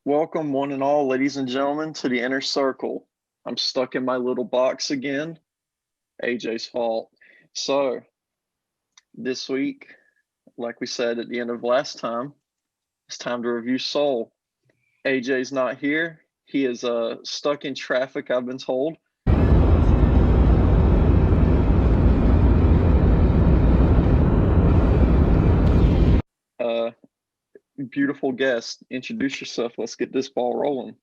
Welcome, one and all, ladies and gentlemen, to the inner circle. I'm stuck in my little box again. AJ's fault. So, this week, like we said at the end of last time, it's time to review Soul. AJ's not here. He is stuck in traffic, I've been told. Beautiful guest. Introduce yourself. Let's get this ball rolling.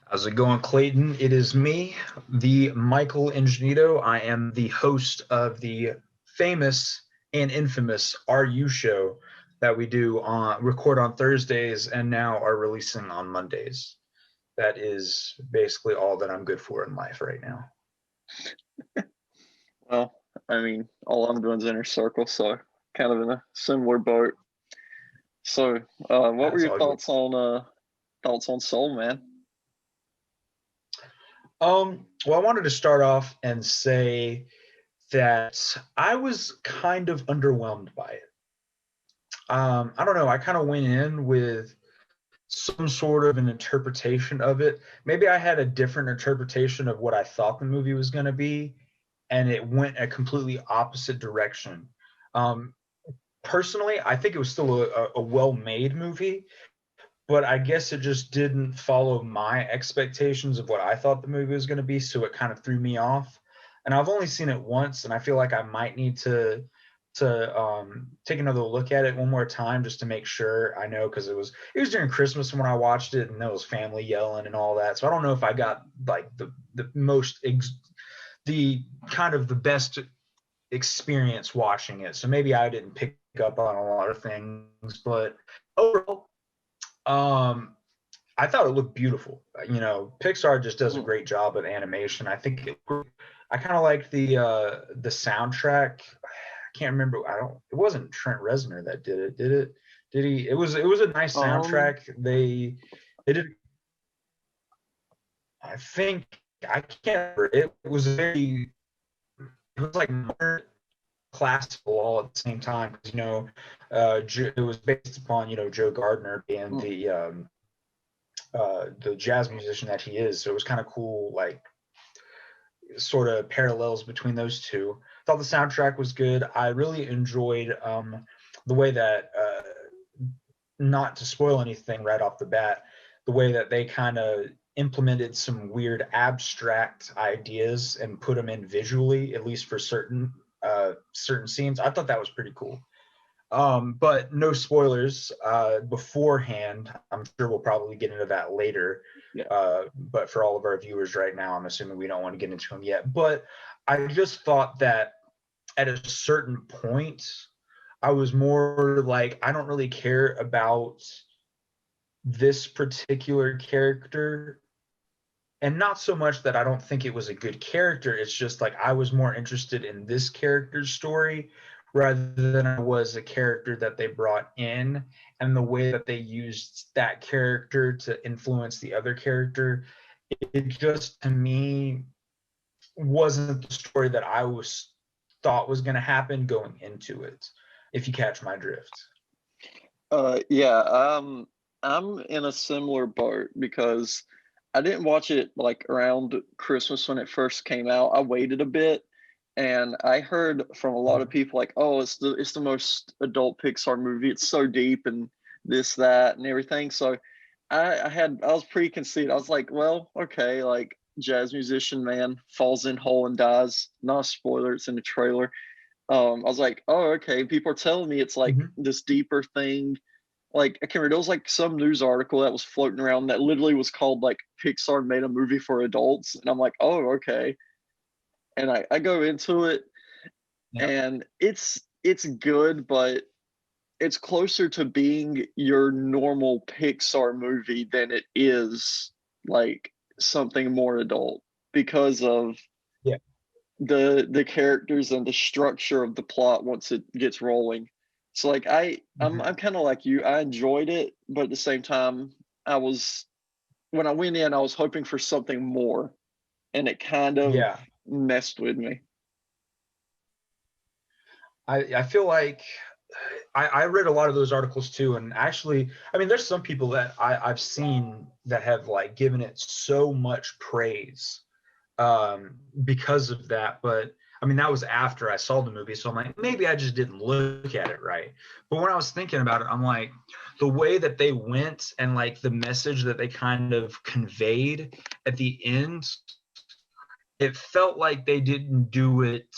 How's it going, Clayton? It is me, the Michael Ingenito. I am the host of the famous and infamous RU show that we record on Thursdays and now are releasing on Mondays. That is basically all that I'm good for in life right now. Well, I mean, all I'm doing is inner circle, so kind of in a similar boat. So, what were your thoughts on Soul, man? Well, I wanted to start off and say that I was kind of underwhelmed by it. I don't know. I kind of went in with some sort of an interpretation of it. Maybe I had a different interpretation of what I thought the movie was going to be, and it went a completely opposite direction. Personally, I think it was still a well-made movie, but I guess it just didn't follow my expectations of what I thought the movie was going to be, so it kind of threw me off. And I've only seen it once, and I feel like I might need to take another look at it one more time just to make sure I know, because it was during Christmas when I watched it, and there was family yelling and all that. So I don't know if I got like the best experience watching it. So maybe I didn't pick up on a lot of things, but overall, I thought it looked beautiful. You know, Pixar just does a great job with animation. I kind of liked the soundtrack. I can't remember. It wasn't Trent Reznor that did it, did it? Did he? It was a nice soundtrack. They did. I think I can't remember. It was like modern, classical all at the same time, because it was based upon Joe Gardner being the jazz musician that he is. So it was kind of cool, like sort of parallels between those two. Thought the soundtrack was good. I really enjoyed the way that, not to spoil anything right off the bat, the way that they kind of implemented some weird abstract ideas and put them in visually, at least for certain scenes. I thought that was pretty cool. But no spoilers beforehand. I'm sure we'll probably get into that later. Yeah. But for all of our viewers right now, I'm assuming we don't want to get into them yet. But I just thought that at a certain point, I was more like, I don't really care about this particular character. And not so much that I don't think it was a good character. It's just like I was more interested in this character's story rather than I was a character that they brought in, and the way that they used that character to influence the other character. It just, to me, wasn't the story that I thought was going to happen going into it, if you catch my drift. Yeah, I'm in a similar boat because I didn't watch it like around Christmas when it first came out. I waited a bit, and I heard from a lot of people like, "Oh, it's the most adult Pixar movie. It's so deep and this, that, and everything." So I was pretty conceited. I was like, "Well, okay, like jazz musician man falls in hole and dies." Not a spoiler. It's in the trailer. I was like, "Oh, okay." People are telling me it's like this deeper thing. Like, I can't remember, there was like some news article that was floating around that literally was called like Pixar made a movie for adults, and I'm like, "Oh, okay." And I go into it, and it's good, but it's closer to being your normal Pixar movie than it is like something more adult, because of the characters and the structure of the plot once it gets rolling. So like I'm kind of like you. I enjoyed it, but at the same time, when I went in, I was hoping for something more. and it kind of Yeah. messed with me. I feel like I read a lot of those articles too, and actually, I mean, there's some people that I've seen that have like given it so much praise because of that. But I mean, that was after I saw the movie, so I'm like, maybe I just didn't look at it right. But when I was thinking about it, I'm like, the way that they went and like the message that they kind of conveyed at the end, it felt like they didn't do it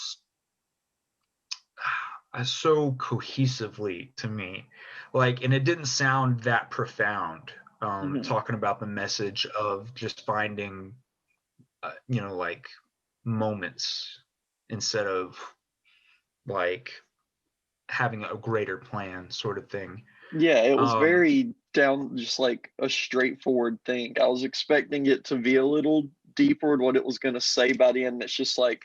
so cohesively to me, like, and it didn't sound that profound, Mhm. talking about the message of just finding like moments instead of like having a greater plan sort of thing. Yeah, it was um very down, just like a straightforward thing. I was expecting it to be a little deeper in what it was going to say by the end. It's just like,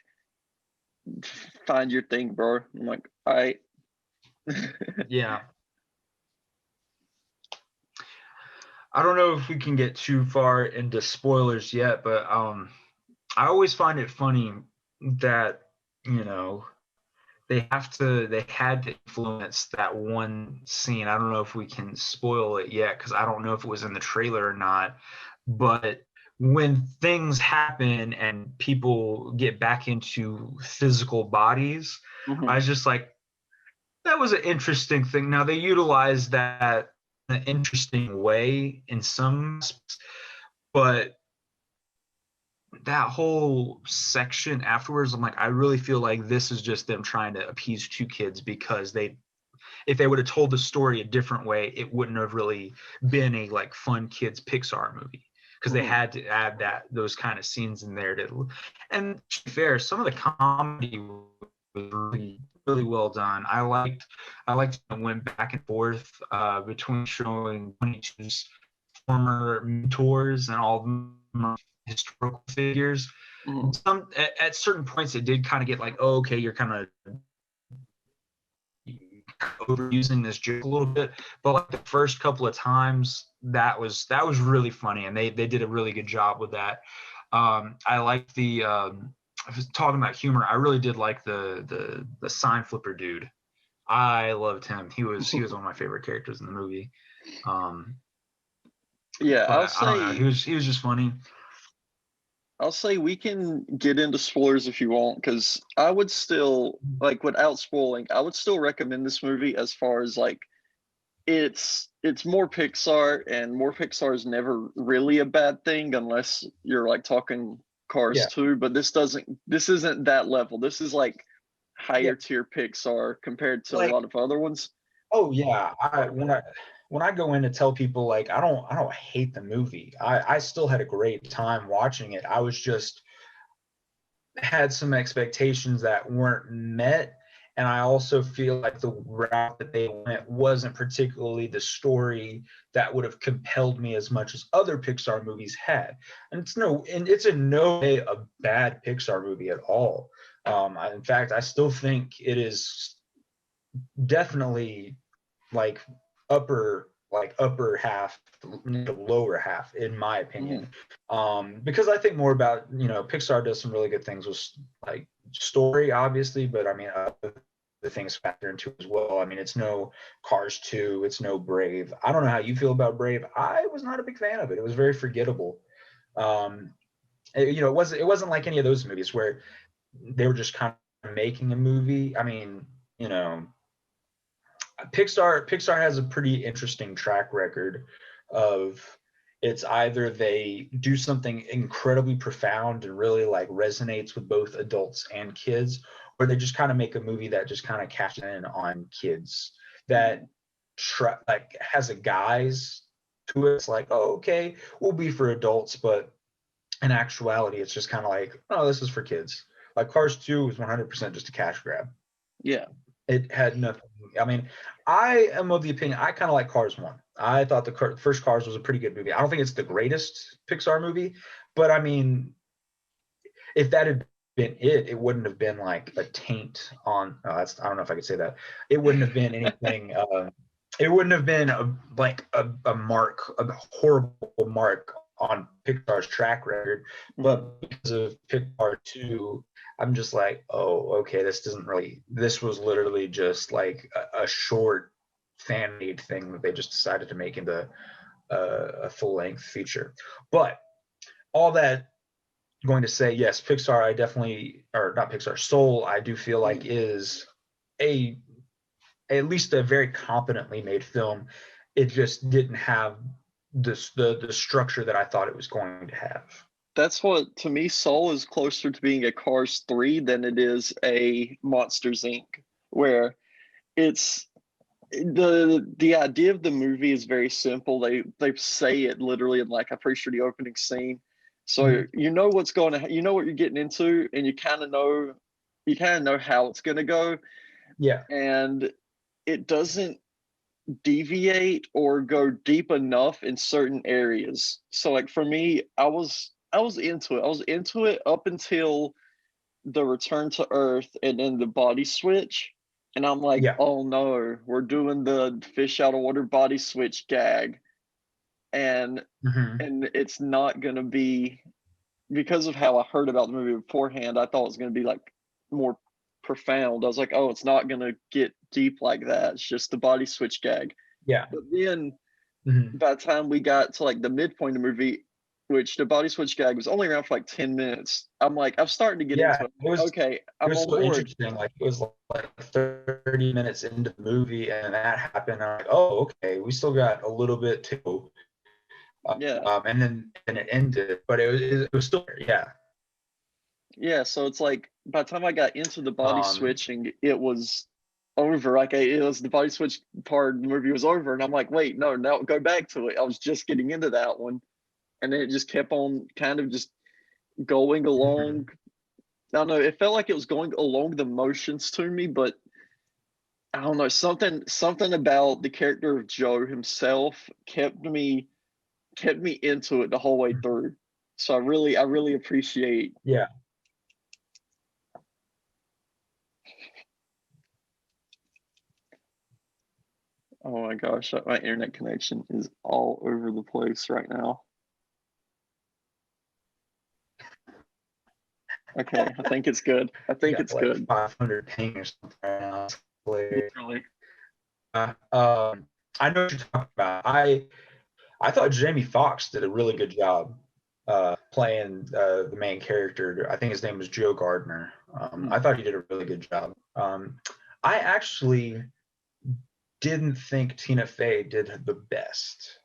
find your thing, bro. I'm like, all right. yeah, I don't know if we can get too far into spoilers yet, but I always find it funny that you know they had to influence that one scene. I don't know if we can spoil it yet because I don't know if it was in the trailer or not. But when things happen and people get back into physical bodies, I Mhm. was just like, that was an interesting thing. Now they utilized that in an interesting way in some aspects, but that whole section afterwards, I'm like, I really feel like this is just them trying to appease two kids because if they would have told the story a different way, it wouldn't have really been a like fun kids Pixar movie because they Mhm. had to add those kind of scenes in there to. And to be fair, some of the comedy was really really well done. I liked it went back and forth between showing 22's former mentors and all of them are historical figures. Mhm. Some at certain points it did kind of get like, oh, okay, you're kind of overusing this joke a little bit, but like the first couple of times that was really funny, and they did a really good job with that. I like the I was talking about humor. I really did like the sign flipper dude. I loved him. He was one of my favorite characters in the movie. Um, Yeah, but I don't know. He was just funny. I'll say we can get into spoilers if you want, because I would still like, without spoiling, I would still recommend this movie as far as like, it's more Pixar, and more Pixar is never really a bad thing unless you're like talking Cars Yeah, 2, but this isn't that level. This is like yeah. higher tier Pixar compared to a Like, lot of other ones. oh yeah, when I go in to tell people like I don't hate the movie. I still had a great time watching it. I was just had some expectations that weren't met. And I also feel like the route that they went wasn't particularly the story that would have compelled me as much as other Pixar movies had. And it's in no way a bad Pixar movie at all. In fact, I still think it is definitely like upper half, lower half in my opinion. Mhm. Because I think more about, Pixar does some really good things with like story obviously, but I mean the things factor into as well. I mean, it's no Cars 2, it's no Brave. I don't know how you feel about Brave. I was not a big fan of it. It was very forgettable. um it wasn't like any of those movies where they were just kind of making a movie. I mean, you know, Pixar has a pretty interesting track record of it's either they do something incredibly profound and really like resonates with both adults and kids, or they just kind of make a movie that just kind of cashes in on kids that Mhm. like has a guise to it. It's like, oh, okay, we'll be for adults, but in actuality, it's just kind of like, oh, this is for kids. Like Cars 2 was 100% just a cash grab. Yeah. It had nothing. I mean, I am of the opinion I kind of like Cars One. I thought the first Cars was a pretty good movie. I don't think it's the greatest Pixar movie, but I mean, if that had been it, it wouldn't have been like a taint on. That's, I don't know if I could say that. It wouldn't have been anything. It wouldn't have been a mark, a horrible mark on Pixar's track record, but because of Pixar 2, I'm just like, oh, okay, this was literally just like a short fan-made thing that they just decided to make into a full-length feature. But all that going to say, yes, Pixar, I definitely, or not Pixar, Soul, I do feel like is at least a very competently made film. It just didn't have the structure that I thought it was going to have. That's what, to me, Soul is closer to being a Cars 3 than it is a Monsters Inc., where it's the idea of the movie is very simple. They say it literally in, like, I'm pretty sure the opening scene. So you know what's going to, you know what you're getting into, and you kind of know how it's going to go. Yeah. And it doesn't deviate or go deep enough in certain areas. So, like, for me, I was into it. I was into it up until the return to Earth and then the body switch. And I'm like, Yeah. oh no, we're doing the fish out of water body switch gag. And it's not gonna be, because of how I heard about the movie beforehand, I thought it was gonna be like more profound. I was like, oh, it's not gonna get deep like that. It's just the body switch gag. Yeah. But then by the time we got to like the midpoint of the movie, which the body switch gag was only around for like 10 minutes, I'm like, I'm starting to get into it. It was, okay, I'm it was on so board. interesting. Like, it was like 30 minutes into the movie, and that happened. I'm like, oh, okay, we still got a little bit to go. Yeah. And then it ended, but it was still there. Yeah. Yeah, so it's like by the time I got into the body switching, it was over. Like, it was the body switch part of the movie was over, and I'm like, wait, no, now go back to it. I was just getting into that one, and then it just kept on kind of just going along. I don't know. It felt like it was going along the motions to me, but I don't know, something about the character of Joe himself kept me into it the whole way through. So I really appreciate. Yeah. Oh my gosh, my internet connection is all over the place right now. Okay, I think it's good. I think it's like good. 500 ping or something right now. Literally. I know what you're talking about. I thought Jamie Foxx did a really good job playing the main character. I think his name was Joe Gardner. I thought he did a really good job. I actually didn't think Tina Fey did the best.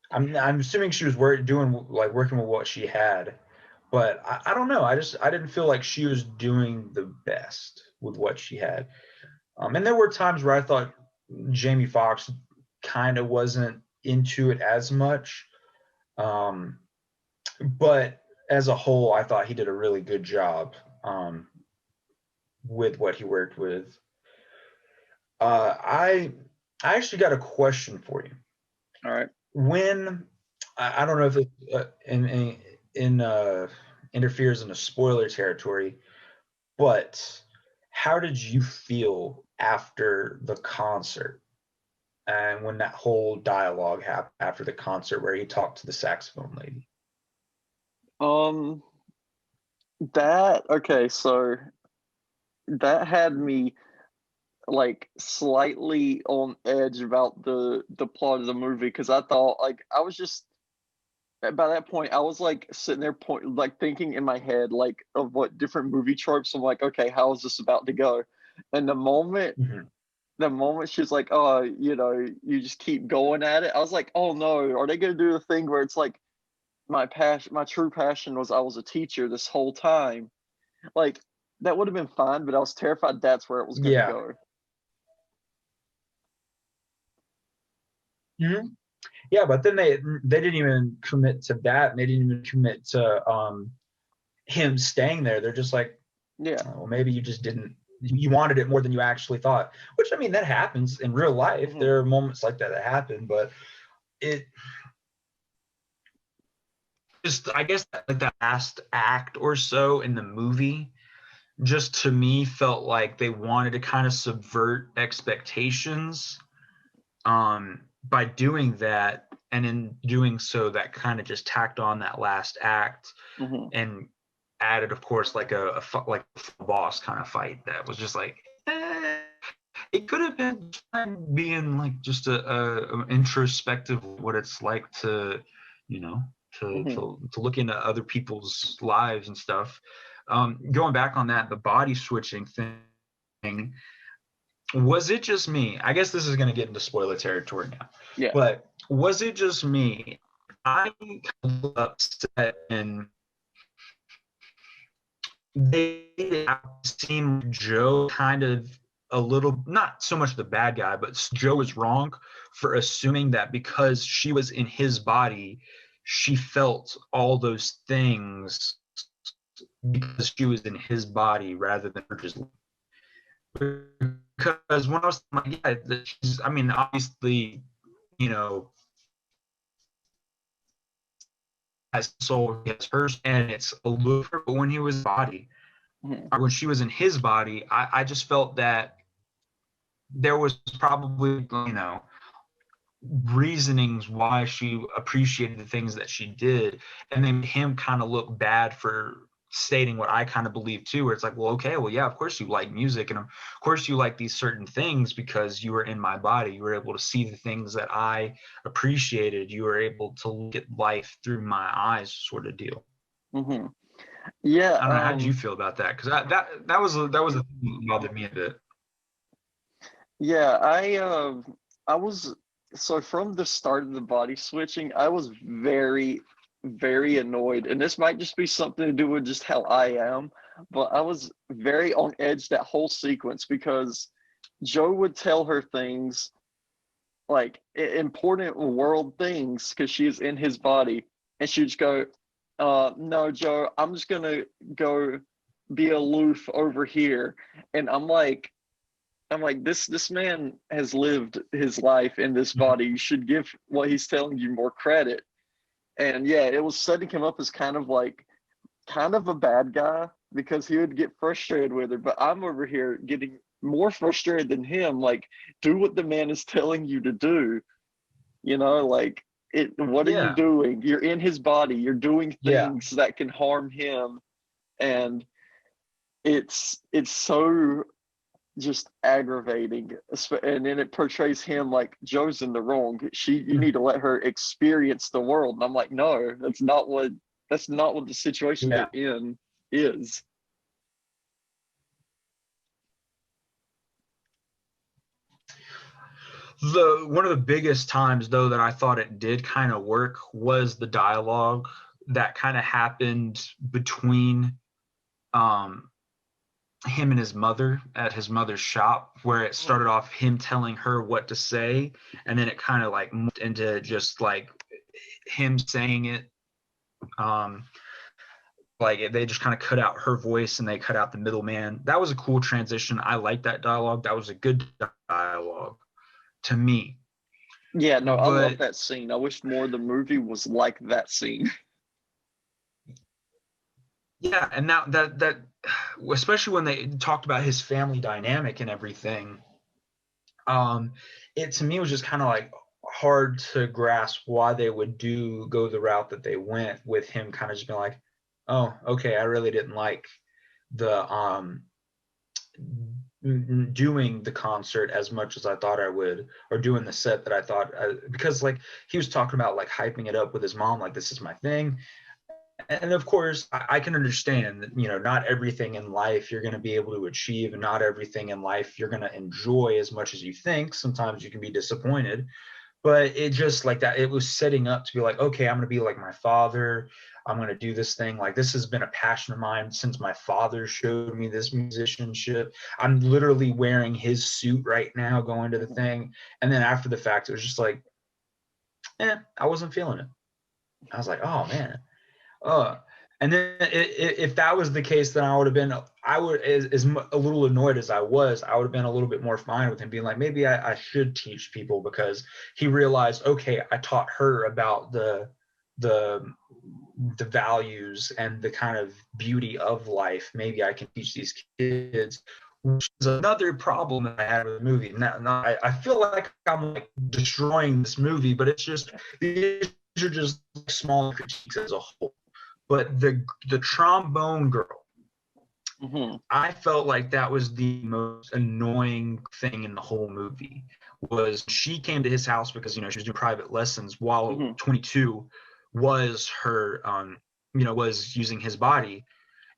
I'm assuming she was working with what she had, but I don't know. I didn't feel like she was doing the best with what she had. And there were times where I thought Jamie Foxx kind of wasn't into it as much. But as a whole, I thought he did a really good job with what he worked with. I actually got a question for you. All right. When I don't know if it interferes in a spoiler territory, but how did you feel after the concert and when that whole dialogue happened after the concert where he talked to the saxophone lady? So that had me like slightly on edge about the plot of the movie, because I thought, like, I was just, by that point I was like sitting there thinking in my head like of what different movie tropes. I'm like, okay, how is this about to go? And the moment she's like, oh, you just keep going at it, I was like, oh no, are they gonna do the thing where it's like my true passion was I was a teacher this whole time? Like, that would have been fine, but I was terrified that's where it was gonna go. Yeah, but then they didn't even commit to that, and they didn't even commit to him staying there. They're just like, yeah, well, maybe you wanted it more than you actually thought. Which, I mean, that happens in real life. There are moments like that happen, but it just, I guess, like the last act or so in the movie, just to me felt like they wanted to kind of subvert expectations by doing that, and in doing so, that kind of just tacked on that last act Mm-hmm. and added, of course, like a like a boss kind of fight that was just like, it could have been being like just a introspective what it's like to, you know, Mm-hmm. to look into other people's lives and stuff. Going back on that, the body switching thing, was it just me? I guess this is going to get into spoiler territory now, Yeah. but was it just me? I kind of upset, and they seem Joe kind of a little, not so much the bad guy, but Joe is wrong for assuming that because she was in his body, she felt all those things because she was in his body rather than her just. Because when I was like, yeah, I mean, obviously, you know, has soul, has hers, and it's a little, but when he was body, Mm-hmm. or when she was in his body, I just felt that there was probably, you know, reasonings why she appreciated the things that she did, and then him kind of look bad for stating what I kind of believe too, where it's like, well, okay, well, yeah, of course you like music, and of course you like these certain things because you were in my body, you were able to see the things that I appreciated, you were able to look at life through my eyes, sort of deal. Mm-hmm. Yeah. I don't know, how did you feel about that? Because that was a thing that bothered me a bit. Yeah, I was, so from the start of the body switching, I was very, very annoyed. And this might just be something to do with just how I am, but I was very on edge that whole sequence because Joe would tell her things like important world things because she's in his body, and she'd just go, no, Joe, I'm just gonna go be aloof over here. And I'm like, this man has lived his life in this body. You should give what he's telling you more credit. And yeah, it was setting him up as kind of a bad guy because he would get frustrated with her. But I'm over here getting more frustrated than him. Like, do what the man is telling you to do. Like it. What are you Yeah, doing? You're in his body. You're doing yeah, things that can harm him, and it's so just aggravating. And then it portrays him like Joe's in the wrong. You need to let her experience the world. And I'm like, no, that's not what the situation yeah. they're in is. The one of the biggest times though that I thought it did kind of work was the dialogue that kind of happened between um him and his mother at his mother's shop, where it started off him telling her what to say, and then it kind of like moved into just like him saying it. um like they just kind of cut out her voice and they cut out the middleman. That was a cool transition. I like that dialogue. That was a good dialogue to me. Yeah, no, I love But that scene. I wish more of the movie was like that scene. yeah, and now that especially when they talked about his family dynamic and everything, um, it to me was just kind of like hard to grasp why they would go the route that they went with him kind of just being like, oh, okay, I really didn't like the doing the concert as much as I thought I would, or doing the set that I thought, because like he was talking about like hyping it up with his mom, like this is my thing. And of course, I can understand that, not everything in life you're going to be able to achieve, and not everything in life you're going to enjoy as much as you think. Sometimes you can be disappointed, but it just like that, it was setting up to be like, okay, I'm going to be like my father. I'm going to do this thing. Like, this has been a passion of mine since my father showed me this musicianship. I'm literally wearing his suit right now, going to the thing. And then after the fact, it was just like, I wasn't feeling it. I was like, oh man. Uh, and then if that was the case, then I would, as a little annoyed as I would have been a little bit more fine with him being like, maybe I should teach people, because he realized, okay, I taught her about the values and the kind of beauty of life. Maybe I can teach these kids which is another problem that I had with the movie. Now I feel like I'm like destroying this movie, but it's just these are just small critiques as a whole. But the trombone girl, Mm-hmm. I felt like that was the most annoying thing in the whole movie. Was she came to his house because she was doing private lessons while Mm-hmm. 22 was her was using his body,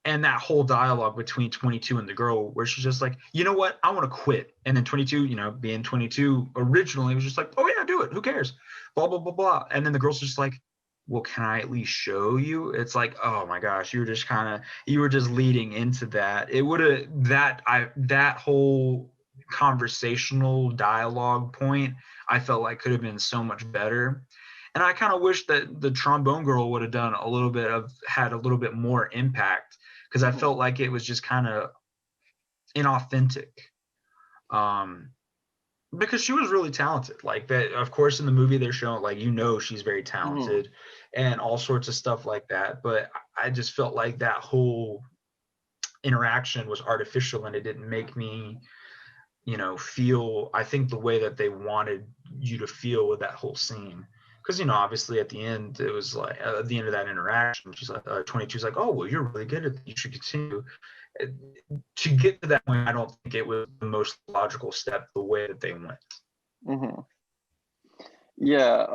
and that whole dialogue between 22 and the girl where she's just like, you know what, I want to quit, and then 22, being 22 originally, was just like, oh yeah, do it, who cares, blah blah blah blah, and then the girl's just like, well, can I at least show you? It's like, oh my gosh, you were just leading into that. It would have that whole conversational dialogue point, I felt like could have been so much better. And I kind of wish that the trombone girl would have had a little bit more impact, because I Mm-hmm. felt like it was just kind of inauthentic. Um, because she was really talented. Like that, of course, in the movie they're showing like she's very Mm-hmm. talented and all sorts of stuff like that. But I just felt like that whole interaction was artificial, and it didn't make me, feel, I think, the way that they wanted you to feel with that whole scene. Because obviously at the end it was like at the end of that interaction, she's like, 22's like, oh well, you're really good at it, you should continue. To get to that point, I don't think it was the most logical step the way that they went. Mm-hmm. Yeah.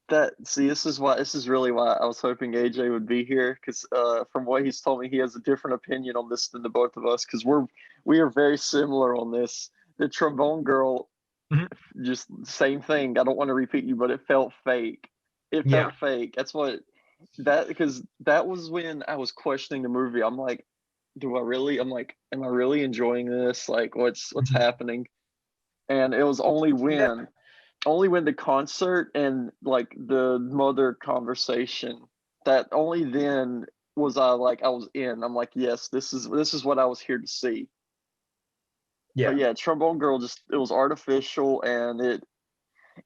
This is really why I was hoping AJ would be here, because from what he's told me, he has a different opinion on this than the both of us, because we are very similar on this. The trombone girl, Mhm. just same thing. I don't want to repeat you, but it felt fake. It Yeah, felt fake. That's what that because that was when I was questioning the movie. I'm like, do I really? I'm like, am I really enjoying this? Like, what's Mhm. happening? And it was Yeah, only when the concert and like the mother conversation, that only then was I was in. I'm like, yes, this is what I was here to see. But yeah, yeah, trombone girl, just it was artificial, and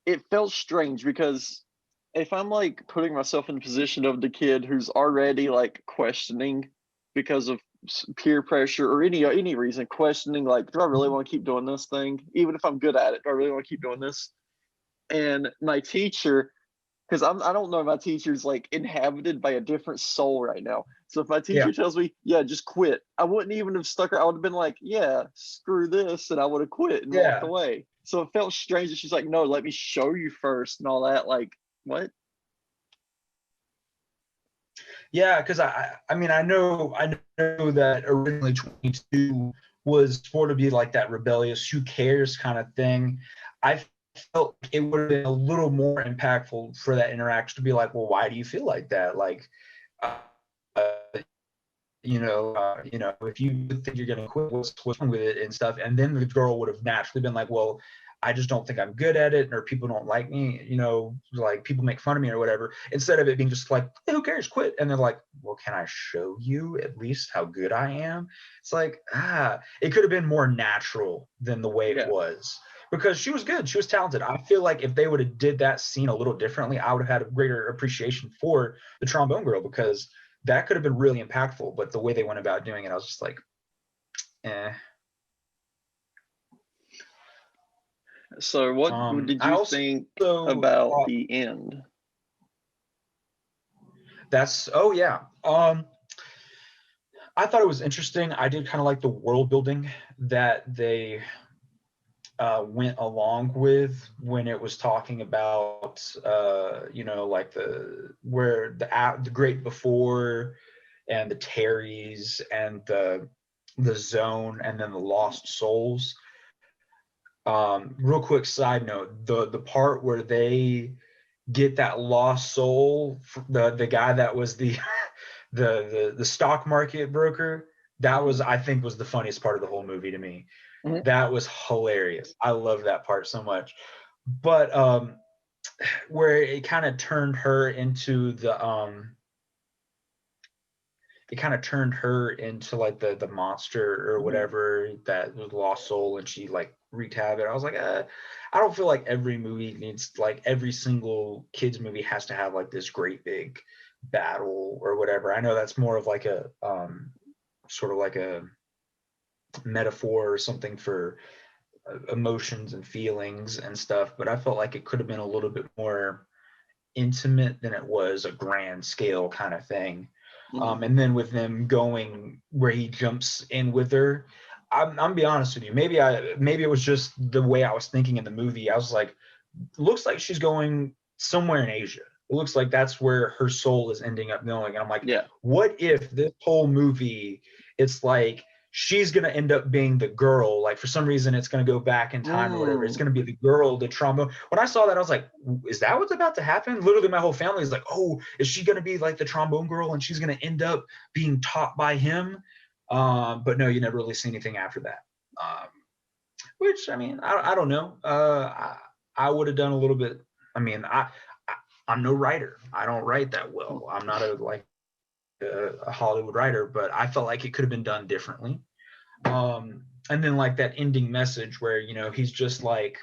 it felt strange, because if I'm like putting myself in the position of the kid who's already like questioning because of peer pressure or any reason, questioning like, do I really want to keep doing this thing, even if I'm good at it? Do I really want to keep doing this? And my teacher, because I don't know, my teacher's like inhabited by a different soul right now. So if my yeah, teacher tells me, yeah, just quit, I wouldn't even have stuck her. I would have been like, yeah, screw this, and I would have quit and walked yeah, away. So it felt strange that she's like, no, let me show you first and all that. Like, what? yeah. Because I know that originally 22 was for to be like that rebellious, who cares kind of thing. I felt it would have been a little more impactful for that interaction to be like, well, why do you feel like that? Like, uh, if you think you're gonna quit, what's wrong with it and stuff. And then the girl would have naturally been like, well, I just don't think I'm good at it, or people don't like me, like people make fun of me or whatever. Instead of it being just like, hey, who cares, quit. And they're like, well, can I show you at least how good I am? It's like, it could have been more natural than the way it Yeah. was. Because she was good, she was talented. I feel like if they would have did that scene a little differently, I would have had a greater appreciation for the trombone girl, because that could have been really impactful. But the way they went about doing it, I was just like, eh. So what did I you also think about thought the end? oh yeah. I thought it was interesting. I did kind of like the world building that they went along with when it was talking about like the great before, and the Terrys, and the zone, and then the lost souls. Real quick side note: the part where they get that lost soul, the guy that was the the stock market broker, that was, Mm-hmm. I think, was the funniest part of the whole movie to me. Mm-hmm. That was hilarious. I love that part so much. But where it kind of turned her into like the monster or Mm-hmm. whatever, that was lost soul, and she like wreaked havoc. I was like, I don't feel like every movie needs, like every single kids movie has to have like this great big battle or whatever. I know that's more of like a sort of like a metaphor or something for emotions and feelings and stuff, but I felt like it could have been a little bit more intimate than it was a grand scale kind of thing. Mm. And then with them going where he jumps in with her, I'm be honest with you. Maybe it was just the way I was thinking in the movie. I was like, looks like she's going somewhere in Asia. It looks like that's where her soul is ending up going. And I'm like, Yeah. what if this whole movie, it's like she's going to end up being the girl? Like for some reason, it's going to go back in time or whatever. It's Mm. going to be the girl, the trombone. When I saw that, I was like, is that what's about to happen? Literally, my whole family is like, oh, is she going to be like the trombone girl and she's going to end up being taught by him? But no, you never really see anything after that. Which, I mean, I don't know. I would have done a little bit. I mean, I'm no writer. I don't write that well. I'm not a Hollywood writer, but I felt like it could have been done differently. And then like that ending message where he's just like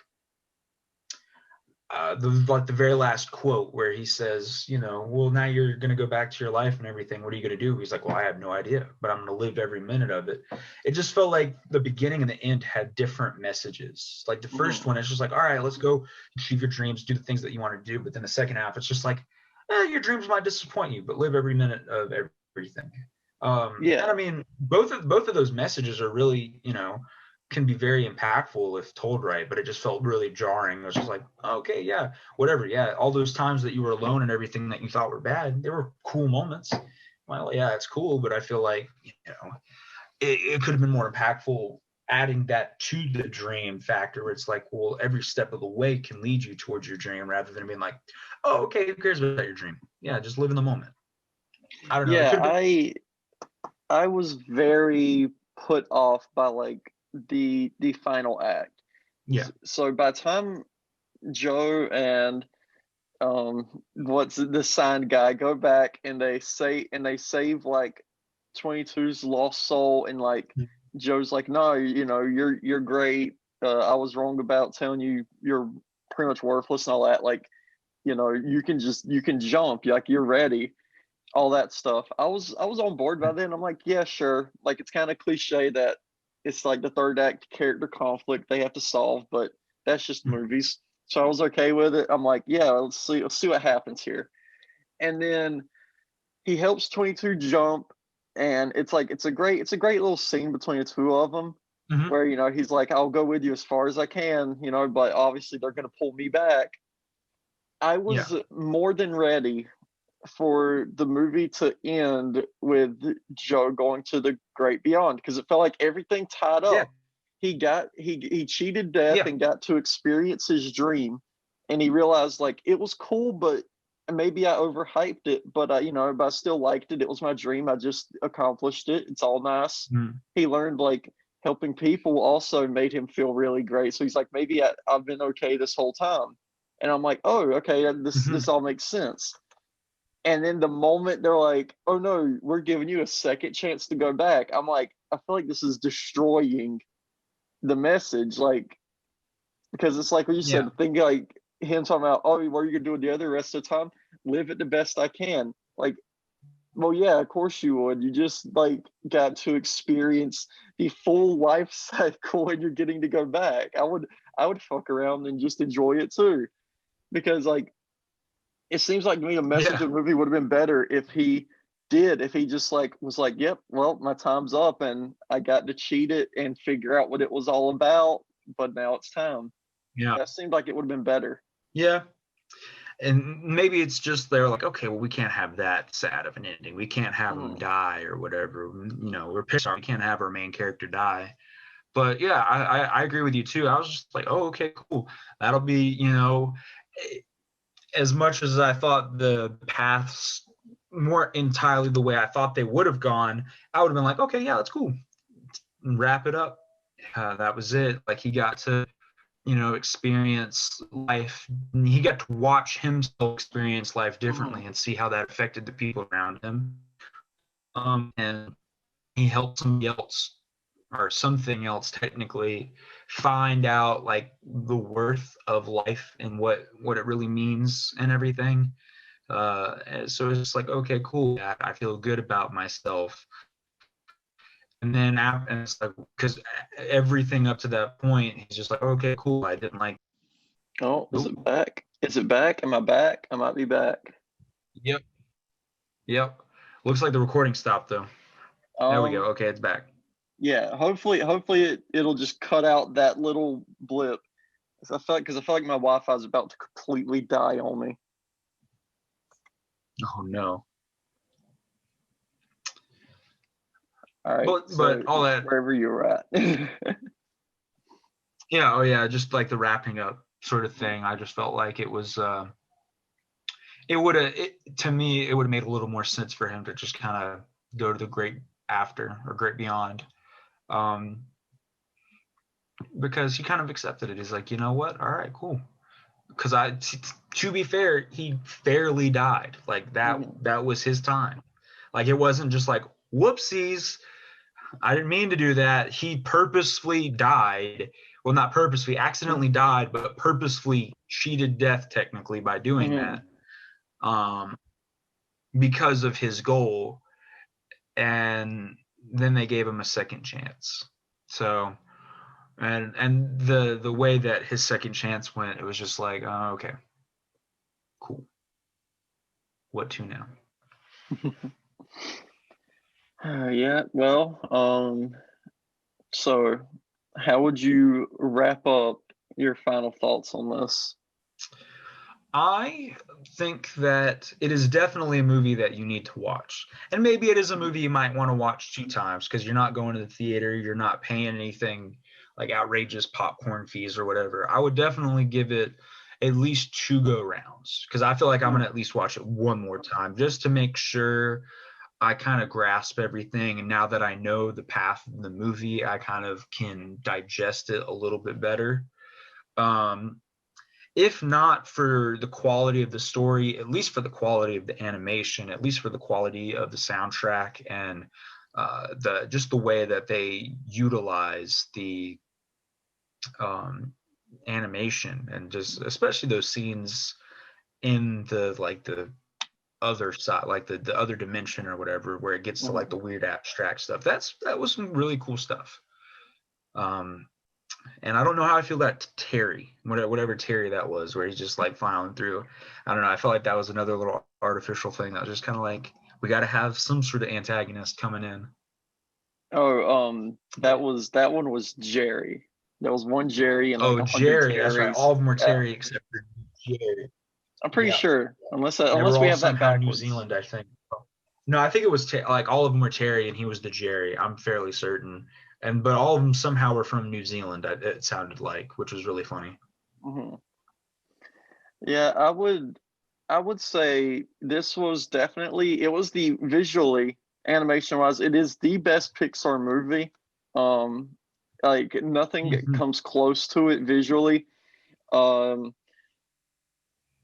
the very last quote where he says, well, now you're going to go back to your life and everything. What are you going to do? He's like, well, I have no idea, but I'm going to live every minute of it. It just felt like the beginning and the end had different messages. Like the first one, it's just like, all right, let's go achieve your dreams, do the things that you want to do. But then the second half, it's just like, your dreams might disappoint you, but live every minute of everything. And Yeah. I mean, both of those messages are really, can be very impactful if told right, but it just felt really jarring. It was just like, okay, yeah, whatever. Yeah, all those times that you were alone and everything that you thought were bad, they were cool moments. Well, yeah, it's cool, but I feel like, it could have been more impactful adding that to the dream factor where it's like, well, every step of the way can lead you towards your dream rather than being like, oh, okay, who cares about your dream? Yeah, just live in the moment. I don't know. It Yeah. could have been. I was very put off by like the final act. Yeah. So by the time Joe and what's the signed guy go back and they save like 22's lost soul, and like Joe's like, no, you're great. I was wrong about telling you you're pretty much worthless and all that. Like, you can jump, like you're ready, all that stuff. I was on board by then. I'm like, yeah, sure. Like it's kind of cliche that it's like the third act character conflict they have to solve, but that's just movies. So I was okay with it. I'm like, yeah, let's see what happens here. And then he helps 22 jump, and it's a great little scene between the two of them Mm-hmm. where he's like, I'll go with you as far as I can, but obviously they're going to pull me back. I Yeah. was more than ready for the movie to end with Joe going to the great beyond, because it felt like everything tied Yeah. up. He cheated death Yeah. and got to experience his dream, and he realized like it was cool, but maybe I overhyped it. But but I still liked it. It was my dream. I just accomplished it. It's all nice. Mm-hmm. He learned like helping people also made him feel really great. So he's like, maybe I've been okay this whole time. And I'm like, oh, okay, this Mm-hmm. this all makes sense. And then the moment they're like, "Oh no, we're giving you a second chance to go back," I'm like, I feel like this is destroying the message, like because it's like what you said. Yeah. The thing like him talking about, "Oh, what are you gonna do with the other rest of the time? Live it the best I can." Like, well, yeah, of course you would. You just like got to experience the full life cycle, and you're getting to go back. I would fuck around and just enjoy it too, because like it seems like to me a message Yeah. of the movie would have been better if he just like was like, yep, well, my time's up and I got to cheat it and figure out what it was all about, but now it's time. Yeah. That seemed like it would have been better. Yeah. And maybe it's just they're like, okay, well, we can't have that sad of an ending. We can't have him Mm. die or whatever. We're Pixar. We can't have our main character die. But yeah, I agree with you too. I was just like, oh, okay, cool. That'll be, as much as I thought the paths weren't entirely the way I thought they would have gone, I would have been like, okay, yeah, that's cool. Wrap it up. That was it. Like he got to experience life. He got to watch himself experience life differently Mm. and see how that affected the people around him. And he helped somebody else or something else technically find out like the worth of life and what it really means and everything. And so it's like, okay, cool. I feel good about myself. And then and it's like, because everything up to that point, he's just like, okay, cool. I didn't like. Oh, is Nope. it back? Is it back? Am I back? I might be back. Yep. Yep. Looks like the recording stopped though. There we go. Okay, it's back. Yeah, hopefully it'll just cut out that little blip. Because I feel like my Wi-Fi is about to completely die on me. Oh no. All right, But all that. wherever you're at. Yeah. Oh yeah. Just like the wrapping up sort of thing. I just felt like it was. It would have. To me, it would have made a little more sense for him to just kind of go to the great after or great beyond. Because he kind of accepted it. He's like, you know what? All right, cool. Because to be fair, he fairly died. Like that was his time. Like it wasn't just like whoopsies. I didn't mean to do that. He purposefully died. Well, not purposefully, accidentally died, but purposefully cheated death technically by doing that. Because of his goal, and then they gave him a second chance. So, and the way that his second chance went, it was just like, oh, okay, cool. What to now? Yeah, well, so how would you wrap up your final thoughts on this? I think that it is definitely a movie that you need to watch. And maybe it is a movie you might want to watch 2 times because you're not going to the theater, you're not paying anything like outrageous popcorn fees or whatever. I would definitely give it at least 2 go-rounds because I feel like I'm going to at least watch it one more time just to make sure I kind of grasp everything. And now that I know the path of the movie, I kind of can digest it a little bit better. If not for the quality of the story, at least for the quality of the animation, at least for the quality of the soundtrack and the way that they utilize the animation and just especially those scenes in the other side, like the other dimension or whatever, where it gets to like the weird abstract stuff. That was some really cool stuff. And I don't know how I feel that Terry, whatever Terry that was, where he's just like filing through. I don't know. I felt like that was another little artificial thing that was just kind of like, we got to have some sort of antagonist coming in. Oh, that one was Jerry. There was one Jerry and like 100 Jerry, Terrys. that's right. All of them were Terry except for Jerry. I'm pretty sure, unless we have that somehow backwards. New Zealand, I think. No, I think it was like all of them were Terry and he was the Jerry. I'm fairly certain. But all of them somehow were from New Zealand. It sounded like, which was really funny. Yeah, I would say this was definitely, it was the visually, animation wise, it is the best Pixar movie. Like nothing comes close to it visually.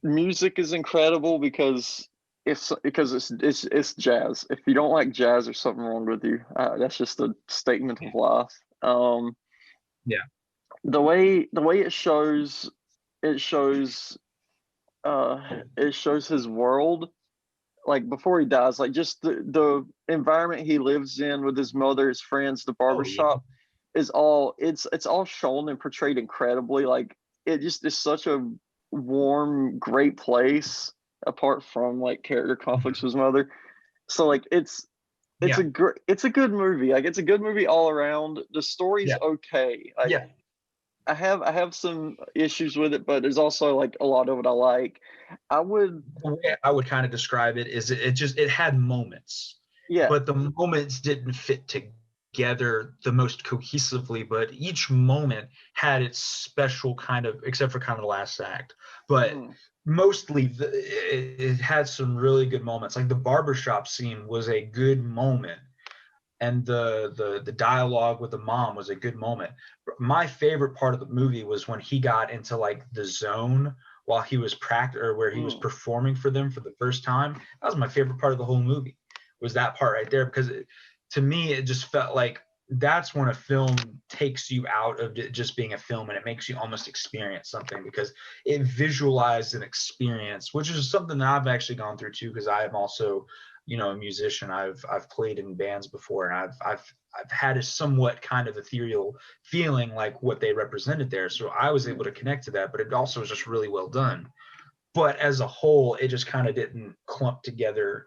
Music is incredible because it's jazz. If you don't like jazz, there's something wrong with you. That's just a statement of life. Yeah. The way it shows it shows his world, like before he dies, like just the environment he lives in with his mother, his friends, the barbershop is all it's all shown and portrayed incredibly. Like it just is such a warm, great place apart from like character conflicts with his mother. So like it's a good movie. Like it's a good movie all around. The story's okay. Like, I have some issues with it, but there's also like a lot of it I like. The way I would kind of describe it is it had moments. Yeah. But the moments didn't fit together the most cohesively, but each moment had its special kind of, except for kind of the last act. But mostly it had some really good moments. Like the barbershop scene was a good moment. And the dialogue with the mom was a good moment. My favorite part of the movie was when he got into like the zone while he was where he was performing for them for the first time. That was my favorite part of the whole movie, was that part right there, because to me it just felt like that's when a film takes you out of it just being a film and it makes you almost experience something, because it visualized an experience, which is something that I've actually gone through too, because I am also a musician. I've played in bands before, and I've had a somewhat kind of ethereal feeling like what they represented there. So I was able to connect to that, but it also was just really well done. But as a whole, it just kind of didn't clump together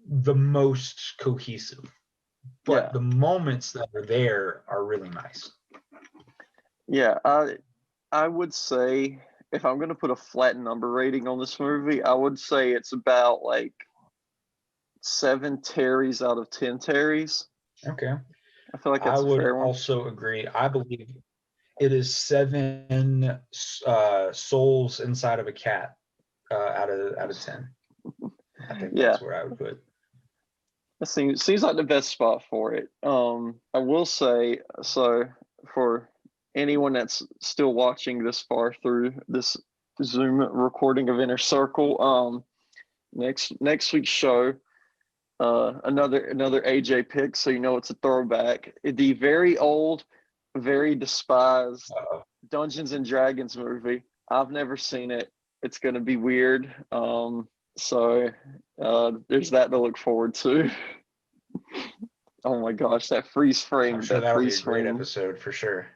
the most cohesive. But the moments that are there are really nice. Yeah, I would say if I'm gonna put a flat number rating on this movie, I would say it's about like 7 Terrys out of 10 Terrys. Okay. I feel like I that's a would fair one. also agree. I believe it is 7 souls inside of a cat out of 10. I think Yeah, that's where I would put. that seems like the best spot for it. I will say, so for anyone that's still watching this far through this Zoom recording of Inner Circle, next week's show, another AJ pick, so you know it's a throwback. The very old, very despised Uh, Dungeons and Dragons movie. I've never seen it. It's gonna be weird. So there's that to look forward to. Oh my gosh, that freeze frame, I'm sure that that'll be freeze a great frame. episode for sure.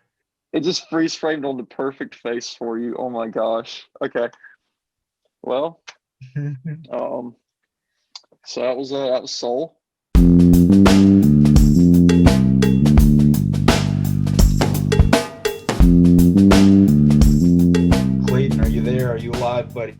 It just freeze framed on the perfect face for you. Oh my gosh. Okay. Well, so that was Soul. Clayton, are you there? Are you alive, buddy?